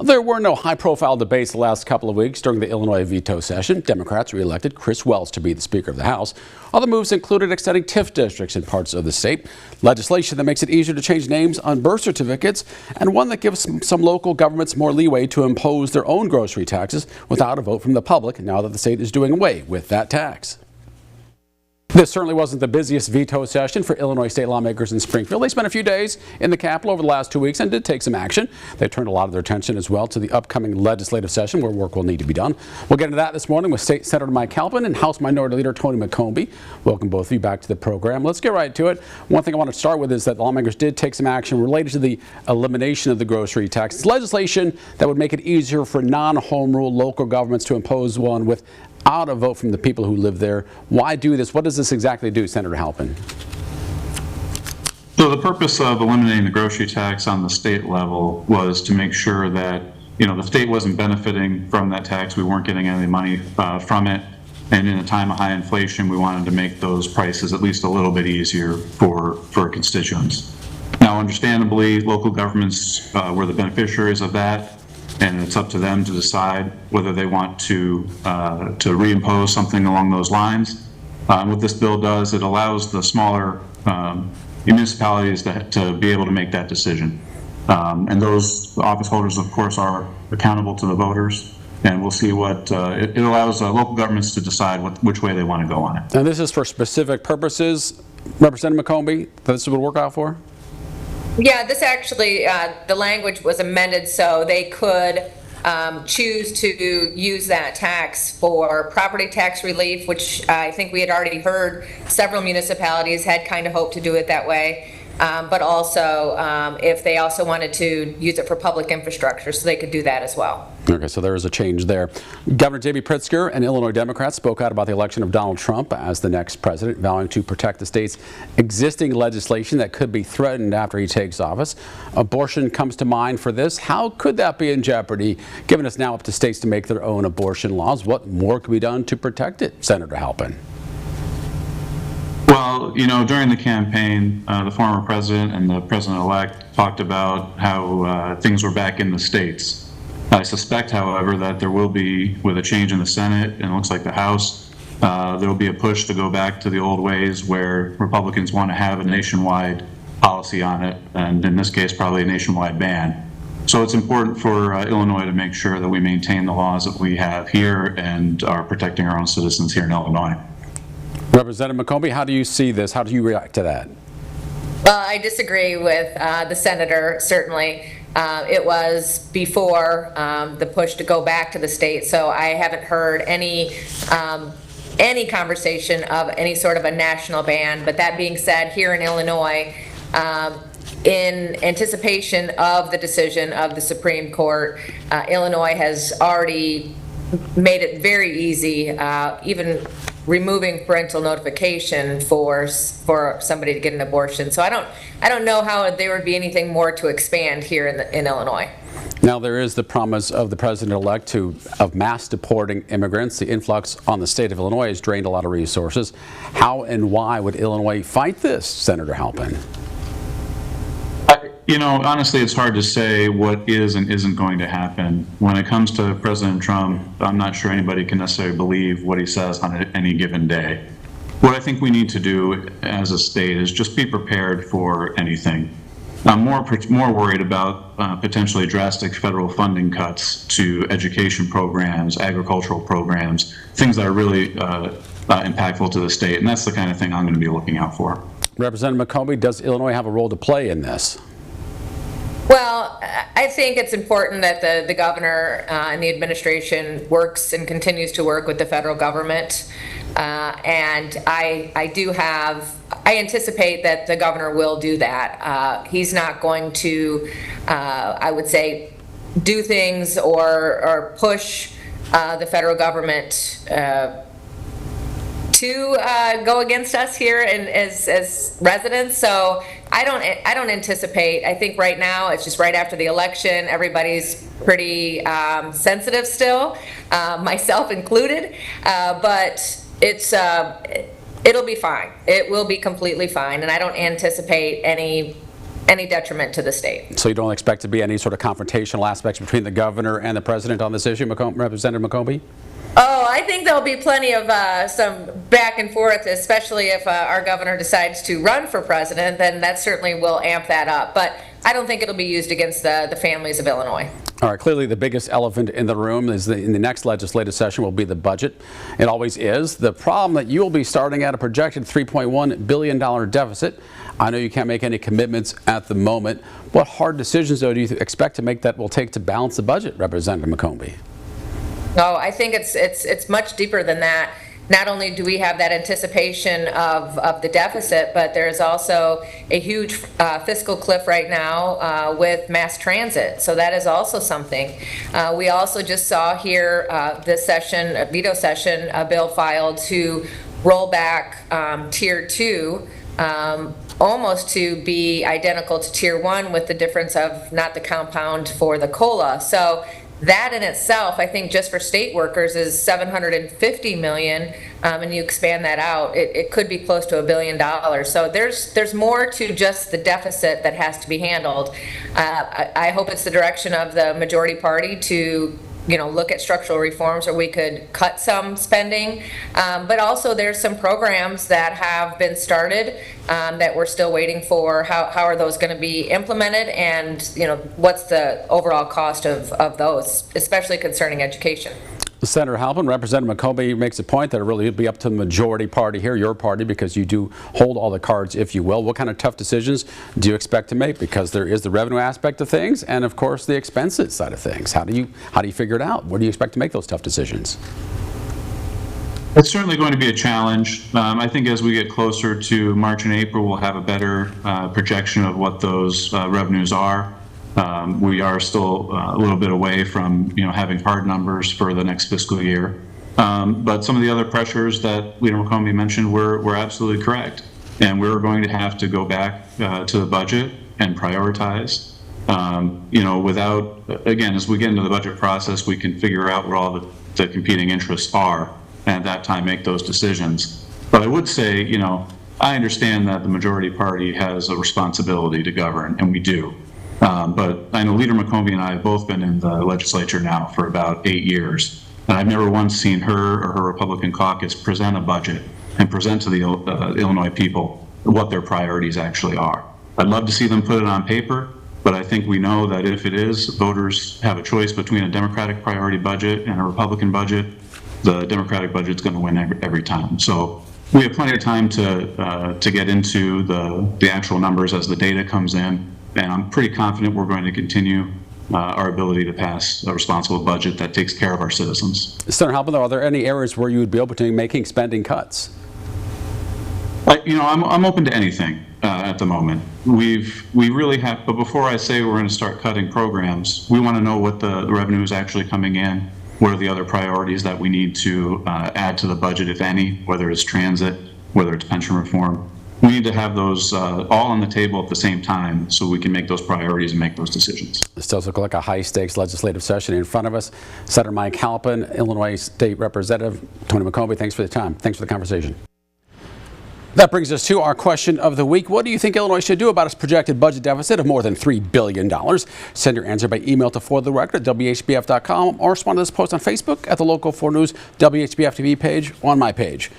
There were no high-profile debates the last couple of weeks during the Illinois veto session. Democrats re-elected Chris Welch to be the Speaker of the House. Other moves included extending TIF districts in parts of the state, legislation that makes it easier to change names on birth certificates, and one that gives some local governments more leeway to impose their own grocery taxes without a vote from the public now that the state is doing away with that tax. This certainly wasn't the busiest veto session for Illinois state lawmakers in Springfield. They spent a few days in the Capitol over the last 2 weeks and did take some action. They turned a lot of their attention as well to the upcoming legislative session where work will need to be done. We'll get into that this morning with State Senator McCombie Halpin and House Minority Leader Tony McCombie. Welcome both of you back to the program. Let's get right to it. One thing I want to start with is that lawmakers did take some action related to the elimination of the grocery tax. It's legislation that would make it easier for non-home rule local governments to impose one without a vote from the people who live there. Why do this? What does this exactly do, Senator Halpin? So the purpose of eliminating the grocery tax on the state level was to make sure that, the state wasn't benefiting from that tax. We weren't getting any money from it. And in a time of high inflation, we wanted to make those prices at least a little bit easier for constituents. Now, understandably, local governments were the beneficiaries of that, and it's up to them to decide whether they want to reimpose something along those lines. What this bill does, it allows the smaller municipalities to be able to make that decision. And those office holders, of course, are accountable to the voters. And we'll see what it allows local governments to decide which way they want to go on it. And this is for specific purposes, Representative McCombie, that this would work out for? Yeah, this actually, the language was amended so they could choose to use that tax for property tax relief, which I think we had already heard several municipalities had kind of hoped to do it that way. But also, if they also wanted to use it for public infrastructure, so they could do that as well. Okay, so there is a change there. Governor J.B. Pritzker and Illinois Democrats spoke out about the election of Donald Trump as the next president, vowing to protect the state's existing legislation that could be threatened after he takes office. Abortion comes to mind for this. How could that be in jeopardy, given it's now up to states to make their own abortion laws? What more could be done to protect it, Senator Halpin? Well, during the campaign, the former president and the president-elect talked about how things were back in the states. I suspect, however, that there will be, with a change in the Senate, and it looks like the House, there will be a push to go back to the old ways where Republicans want to have a nationwide policy on it, and in this case, probably a nationwide ban. So it's important for Illinois to make sure that we maintain the laws that we have here and are protecting our own citizens here in Illinois. Representative McCombie, how do you see this? How do you react to that? Well, I disagree with the senator, certainly. It was before the push to go back to the state, so I haven't heard any conversation of any sort of a national ban. But that being said, here in Illinois, in anticipation of the decision of the Supreme Court, Illinois has already made it very easy, even removing parental notification for somebody to get an abortion. So I don't know how there would be anything more to expand here in Illinois. Now there is the promise of the president-elect of mass deporting immigrants. The influx on the state of Illinois has drained a lot of resources. How and why would Illinois fight this, Senator Halpin? Honestly, it's hard to say what is and isn't going to happen. When it comes to President Trump, I'm not sure anybody can necessarily believe what he says on any given day. What I think we need to do as a state is just be prepared for anything. I'm more worried about potentially drastic federal funding cuts to education programs, agricultural programs, things that are really impactful to the state, and that's the kind of thing I'm going to be looking out for. Representative McCombie, does Illinois have a role to play in this? Well, I think it's important that the governor and the administration works and continues to work with the federal government. And I anticipate that the governor will do that. He's not going to, I would say, do things or push the federal government to go against us here as residents. So I don't anticipate. I think right now it's just right after the election. Everybody's pretty sensitive still, myself included. But it'll be fine. It will be completely fine, and I don't anticipate any any detriment to the state. So you don't expect to be any sort of confrontational aspects between the governor and the president on this issue, Representative McCombie? Oh, I think there'll be plenty of some back and forth, especially if our governor decides to run for president, then that certainly will amp that up. But I don't think it'll be used against the families of Illinois. All right, clearly the biggest elephant in the room is in the next legislative session will be the budget. It always is. The problem that you'll be starting at a projected $3.1 billion deficit. I know you can't make any commitments at the moment. What hard decisions, though, do you expect to make that will take to balance the budget, Representative McCombie? No, I think it's much deeper than that. Not only do we have that anticipation of the deficit, but there's also a huge fiscal cliff right now with mass transit. So that is also something. We also just saw here this session, a veto session, a bill filed to roll back Tier 2 almost to be identical to Tier 1 with the difference of not the compound for the COLA. So that in itself, I think just for state workers is $750 million, and you expand that out, it could be close to $1 billion. So there's more to just the deficit that has to be handled. I hope it's the direction of the majority party to look at structural reforms where we could cut some spending, but also there's some programs that have been started that we're still waiting for. How are those going to be implemented, and what's the overall cost of those, especially concerning education. Senator Halpin, Representative McCombie makes a point that it really would be up to the majority party here, your party, because you do hold all the cards, if you will. What kind of tough decisions do you expect to make? Because there is the revenue aspect of things, and of course the expenses side of things. How do you figure it out? Where do you expect to make those tough decisions? It's certainly going to be a challenge. I think as we get closer to March and April, we'll have a better projection of what those revenues are. We are still a little bit away from having hard numbers for the next fiscal year. But some of the other pressures that Leader McCombie mentioned were absolutely correct. And we're going to have to go back to the budget and prioritize. Without, again, as we get into the budget process, we can figure out what all the competing interests are, and at that time make those decisions. But I would say, I understand that the majority party has a responsibility to govern, and we do. But I know Leader McCombie and I have both been in the legislature now for about 8 years, and I've never once seen her or her Republican caucus present a budget and present to the Illinois people what their priorities actually are. I'd love to see them put it on paper, but I think we know that if it is, voters have a choice between a Democratic priority budget and a Republican budget. The Democratic budget's going to win every time. So we have plenty of time to get into the actual numbers as the data comes in. And I'm pretty confident we're going to continue our ability to pass a responsible budget that takes care of our citizens. Senator Halpin, are there any areas where you would be open to making spending cuts? I'm open to anything at the moment. We really have, but before I say we're going to start cutting programs, we want to know what the revenue is actually coming in. What are the other priorities that we need to add to the budget, if any, whether it's transit, whether it's pension reform. We need to have those all on the table at the same time so we can make those priorities and make those decisions. This does look like a high-stakes legislative session in front of us. Senator Mike Halpin, Illinois State Representative Tony McCombie, thanks for the time. Thanks for the conversation. That brings us to our question of the week. What do you think Illinois should do about its projected budget deficit of more than $3 billion? Send your answer by email to fortherecord@whbf.com or respond to this post on Facebook at the Local 4 News WHBF TV page on my page.